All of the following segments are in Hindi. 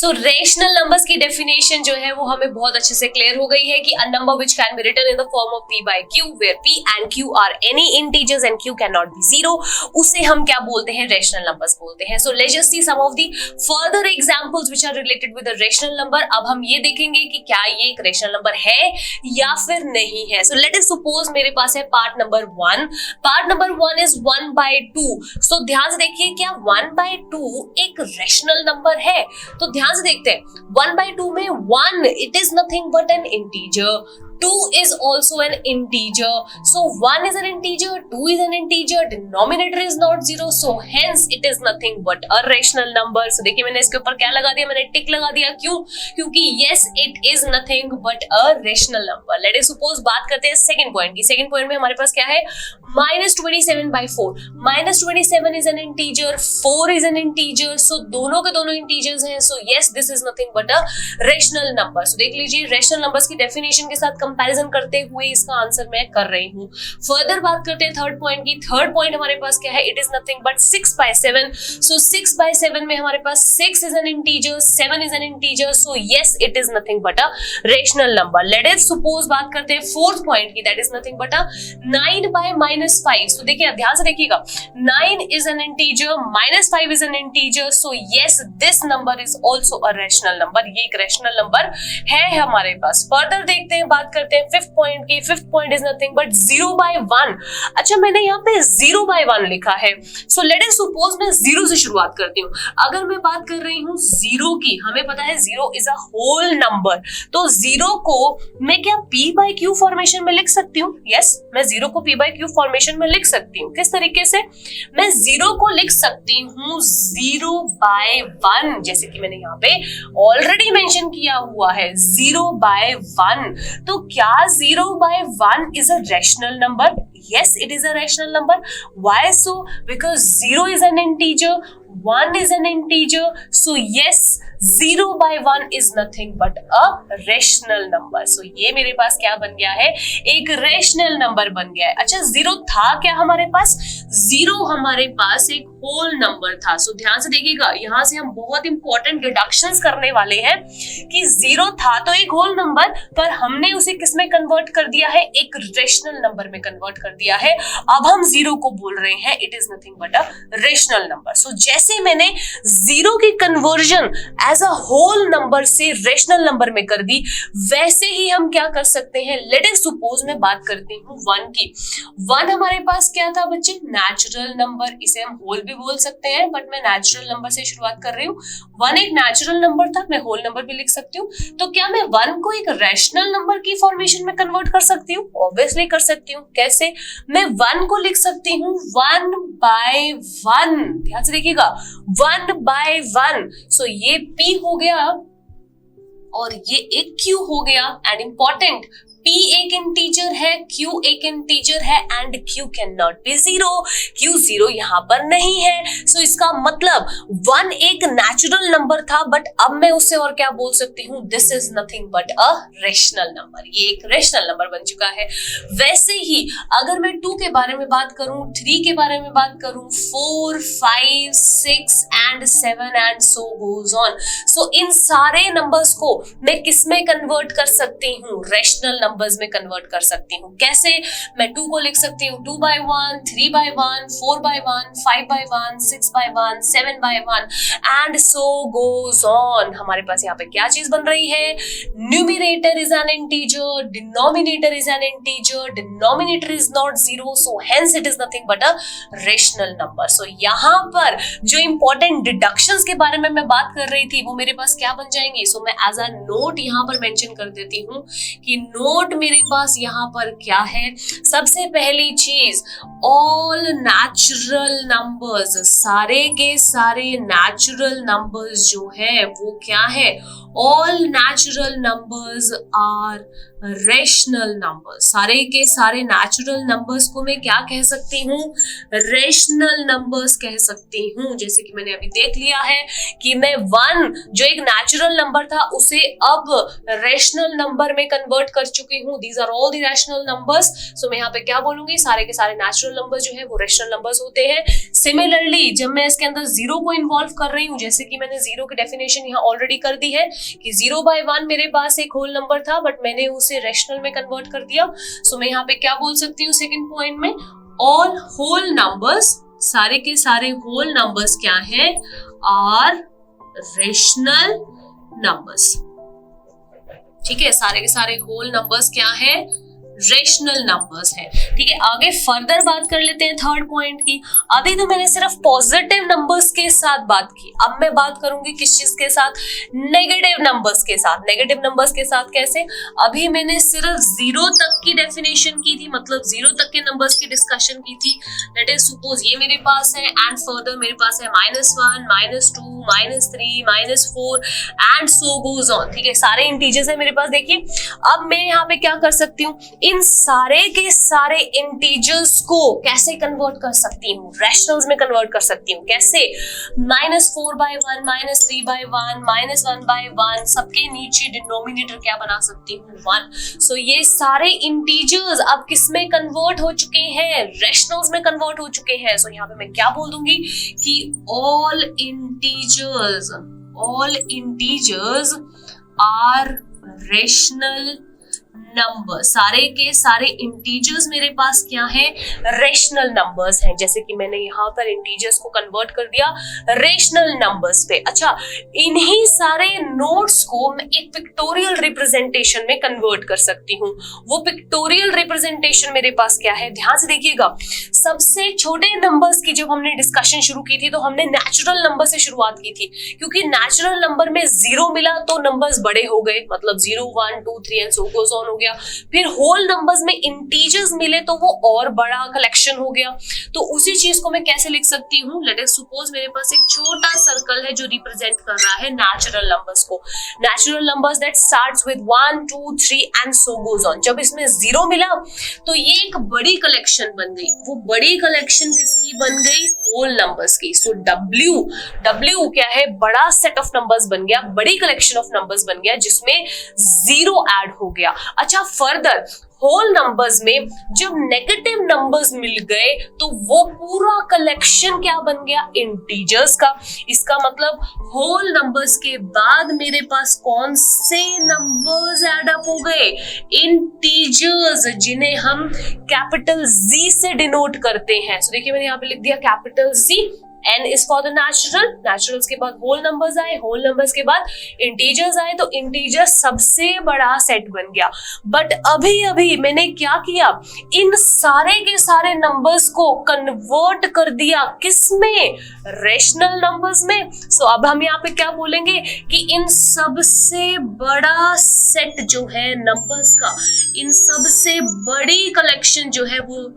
सो रेशनल नंबर्स की डेफिनेशन जो है वो हमें बहुत अच्छे से क्लियर हो गई है कि a number which can be written in the form of p by q where p and q are any integers and q can not be zero, उसे हम क्या बोलते हैं, रेशनल नंबर्स बोलते हैं। So let's just see some of the further examples which are related with the rational number. अब हम ये देखेंगे कि क्या ये एक रेशनल नंबर है या फिर नहीं है। सो लेट अस सपोज मेरे पास है part number 1, part number 1 is 1/2। सो ध्यान से देखिए, क्या 1/2 एक रेशनल नंबर है? तो ध्यान से देखते हैं, 1/2 में 1 it is nothing but N integer, 2 is also an integer, so 1 is an integer, 2 is an integer, denominator is not 0, so hence it is nothing but a rational number। so देखिए मैंने इसके ऊपर क्या लगा दिया, मैंने टिक लगा दिया, क्यों? क्योंकि yes it is nothing but a rational number। let us suppose बात करते हैं सेकंड पॉइंट की। सेकंड पॉइंट में हमारे पास क्या है, -27/4, -27 is an integer, 4 is an integer, so दोनों के दोनों integers हैं, so yes this is nothing but a rational number। so देख लीजिए rational numbers की definition के साथ कंपैरिजन करते हुए इसका आंसर मैं कर रही हूँ। फर्दर बात करते हैं थर्ड पॉइंट की। थर्ड पॉइंट हमारे पास क्या है, इट इज नथिंग बट 6/7। सो 6/7 में हमारे पास 6 is an integer, 7 is an integer, so yes it is nothing but a rational number. Let us suppose बात करते हैं फोर्थ पॉइंट की, दैट इज नथिंग बट अ 9/-5। सो देखिए ध्यान से देखिएगा, 9 is an integer, -5 is an integer, so yes this number is also a rational number. ये एक रेशनल नंबर है हमारे पास। फर्दर देखते हैं, बात करते हैं फिफ्थ पॉइंट की। Fifth point is nothing but 0/1। अच्छा मैंने यहाँ पे 0/1 लिखा है, सो लेट अस सपोज मैं 0 से शुरुआत करती हूँ। अगर मैं बात कर रही हूँ 0 की, हमें पता है 0 इज अ होल नंबर, तो 0 को मैं क्या p/q फॉर्मेशन में लिख सकती हूँ? यस मैं 0 को p/q फॉर्मेशन में लिख सकती हूँ। किस तरीके से? मैं 0 को लिख सकती हूँ 0/1, जैसे कि मैंने यहाँ पे ऑलरेडी मेंशन किया हुआ है 0/1। तो क्या 0/1 is a rational number? Yes, it is a rational number. Why so? Because 0 is an integer, 1 is an integer, so yes 0/1 is nothing but a rational number। so ये मेरे पास क्या बन गया है, एक रेशनल नंबर बन गया है। अच्छा 0 था क्या हमारे पास? 0 हमारे पास एक होल नंबर था। सो ध्यान से देखिएगा, यहाँ से हम बहुत इंपॉर्टेंट डिडक्शंस करने वाले हैं कि 0 था तो एक होल नंबर, पर हमने उसे किसमें कन्वर्ट कर दिया है, एक रेशनल नंबर में कन्वर्ट कर दिया है। अब हम 0 को बोल रहे हैं it is nothing but a rational number. So जैसे मैंने 0 की conversion as a whole number से रेशनल नंबर में कर दी, वैसे ही हम क्या कर सकते हैं, लेट अस सपोज मैं बात करती हूँ 1 की। 1 हमारे पास क्या था बच्चे, नेचुरल नंबर, इसे हम होल भी बोल सकते हैं, बट मैं नेचुरल नंबर से शुरुआत कर रही हूँ। 1 एक नेचुरल नंबर था, मैं होल नंबर भी लिख सकती हूँ। तो क्या मैं 1 को एक रैशनल नंबर की फॉर्मेशन में कन्वर्ट कर सकती हूँ? ऑब्वियसली कर सकती हूँ। कैसे? मैं 1 को लिख सकती हूँ 1/1। ध्यान से देखिएगा, 1/1। सो ये p हो गया और ये एक q हो गया। एंड इंपॉर्टेंट, p एक इंटीजर है, q एक इंटीजर है, and q can not B 0। q 0 यहाँ पर नहीं है। सो इसका मतलब 1 एक नेचुरल नंबर था, बट अब मैं उससे और क्या बोल सकती हूँ, this is nothing but a rational number. ये एक रेशनल नंबर बन चुका है। वैसे ही अगर मैं 2 के बारे में बात करूं, 3 के बारे में बात करूं, 4, 5, 6 and 7 and so goes on. So इन सारे नंबर्स को मैं किस में कन्वर्ट कर सकती हूँ, रेशनल नंबर्स में कन्वर्ट कर सकती हूँ। कैसे? मैं 2 को लिख सकती हूँ 2/1, 3/1, 4/1, 5/1, 6/1, 7/1 एंड सो गोज ऑन। हमारे पास यहाँ पे क्या चीज बन रही है, numerator is an integer, denominator is an integer, denominator is not 0, so hence it is nothing but a rational number. So यहाँ पर जो इंपॉर्टेंट डिडक्शंस के बारे में मैं बात कर रही थी वो मेरे पास क्या बन जाएंगे। सो मैं एज अ नोट यहाँ पर मेंशन कर देती हूँ कि नोट मेरे पास यहाँ पर क्या है। सबसे पहली चीज, ऑल नेचुरल नंबर्स, सारे के सारे नेचुरल नंबर्स जो है वो क्या है, all natural numbers are rational numbers. सारे के सारे नेचुरल नंबर्स को मैं क्या कह सकती हूँ, रेशनल नंबर्स कह सकती हूँ। जैसे कि मैंने अभी देख लिया है कि मैं 1 जो एक नेचुरल नंबर था उसे अब रेशनल नंबर में कन्वर्ट कर चुकी चुकी हूँ these are all the rational numbers. So मैं यहाँ पे क्या बोलूंगी, सारे के सारे नेचुरल नंबर्स जो है वो रैशनल नंबर्स होते हैं। सिमिलरली जब मैं इसके अंदर जीरो को इन्वॉल्व कर रही हूँ, जैसे कि मैंने जीरो की डेफिनेशन यहाँ ऑलरेडी कर दी है कि 0/1 मेरे पास एक होल नंबर था बट मैंने उसे रैशनल में कन्वर्ट कर दिया। सो मैं यहाँ पे क्या बोल सकती हूँ सेकंड पॉइंट में, ऑल होल नंबर्स, सारे के सारे होल नंबर्स क्या हैं, आर रैशनल नंबर्स। ठीक है, सारे के सारे होल नंबर्स क्या है, रेशनल नंबर्स है। ठीक है, आगे फर्दर बात कर लेते हैं थर्ड पॉइंट की। अभी तो मैंने सिर्फ पॉजिटिव नंबर्स के साथ बात की, अब मैं बात करूंगी किस चीज के साथ, नेगेटिव नंबर्स के साथ। नेगेटिव नंबर्स के साथ कैसे, अभी मैंने सिर्फ जीरो तक की डेफिनेशन की थी, मतलब जीरो तक के नंबर्स की डिस्कशन की थी। लेट अस सपोज ये मेरे पास है एंड फर्दर मेरे पास है -1, -2, -3, -4 एंड सो गोज ऑन। ठीक है, सारे इंटीजर्स है मेरे पास। देखिए अब मैं यहाँ पे क्या कर सकती हूँ, इन सारे के सारे इंटीजर्स को कैसे कन्वर्ट कर सकती हूँ, रैशनल्स में कन्वर्ट कर सकती हूँ। कैसे, -4/1, -3/1, -1/1, सबके नीचे डिनोमिनेटर क्या बना सकती हूँ, 1। सो ये सारे इंटीजर्स अब किस में कन्वर्ट हो चुके हैं, रैशनल्स में कन्वर्ट हो चुके हैं। सो यहाँ पे मैं क्या बोल दूंगी कि all integers are rational number. सारे के सारे इंटीजर्स मेरे पास क्या है, रेशनल नंबर्स हैं। जैसे कि मैंने यहाँ पर इंटीजर्स को कन्वर्ट कर दिया रेशनल नंबर्स पे। अच्छा, इन्हीं सारे नोट्स को मैं एक पिक्टोरियल रिप्रेजेंटेशन में कन्वर्ट कर सकती हूँ। वो पिक्टोरियल रिप्रेजेंटेशन मेरे पास क्या है, ध्यान से देखिएगा। सबसे छोटे नंबर्स की जब हमने डिस्कशन शुरू की थी तो हमने नेचुरल नंबर से शुरुआत की थी, क्योंकि नेचुरल नंबर में जीरो मिला तो नंबर्स बड़े हो गए, मतलब 0, 1, 2, 3 एंड सो गोज ऑन हो गया। फिर होल नंबर्स में इंटीजर्स मिले तो वो और बड़ा कलेक्शन हो गया। तो उसी चीज को मैं कैसे लिख सकती हूँ, लेट अस सपोज मेरे पास एक छोटा सर्कल है जो रिप्रेजेंट कर रहा है नेचुरल नंबर्स को। Natural numbers that starts with 1, 2, 3 and so goes on. जब इसमें जीरो मिला तो ये एक बड़ी कलेक्शन बन गई। वो बड़ी कलेक्शन किसकी बन गई, होल नंबर्स की। सो W क्या है, बड़ा सेट ऑफ नंबर्स बन गया, बड़ी कलेक्शन ऑफ नंबर्स बन गया जिसमें जीरो ऐड हो गया। अच्छा, फर्दर होल नंबर्स में जब नेगेटिव नंबर्स मिल गए तो वो पूरा कलेक्शन क्या बन गया, इंटीजर्स का। इसका मतलब होल नंबर्स के बाद मेरे पास कौन से नंबर्स ऐड अप हो गए, इंटीजर्स, जिन्हें हम कैपिटल Z से डिनोट करते हैं। सो देखिए मैंने यहाँ पे लिख दिया capital Z, N is for the naturals के बाद होल नंबर्स आए, होल नंबर्स के बाद इंटीजर्स आए, तो इंटीजर्स सबसे बड़ा सेट बन गया। बट अभी मैंने क्या किया, इन सारे के सारे नंबर्स को कन्वर्ट कर दिया किसमें, रेशनल नंबर्स में। सो अब हम यहाँ पे क्या बोलेंगे कि इन सबसे बड़ा सेट जो है नंबर्स का, इन सबसे बड़ी कलेक्शन जो है वो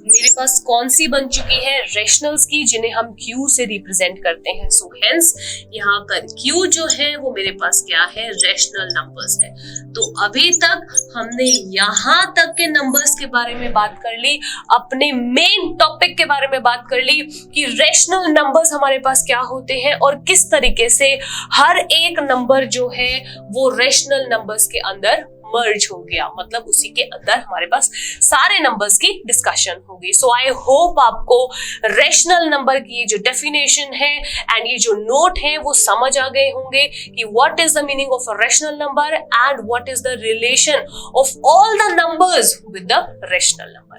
मेरे पास कौन सी बन चुकी है, रेशनल्स की, जिन्हें हम Q से रिप्रेजेंट करते हैं। सो हेंस यहाँ पर Q जो है वो मेरे पास क्या है, रेशनल नंबर्स है। तो अभी तक हमने यहाँ तक के नंबर्स के बारे में बात कर ली, अपने मेन टॉपिक के बारे में बात कर ली कि रेशनल नंबर्स हमारे पास क्या होते हैं और किस तरीके से हर एक नंबर जो है वो रेशनल नंबर्स के अंदर मर्ज हो गया, मतलब उसी के अंदर हमारे पास सारे नंबर्स की डिस्कशन होगी। सो आई होप आपको रेशनल नंबर की ये जो डेफिनेशन है एंड ये जो नोट है वो समझ आ गए होंगे कि what is the meaning of a rational number and what is the relation of all the numbers with the rational number.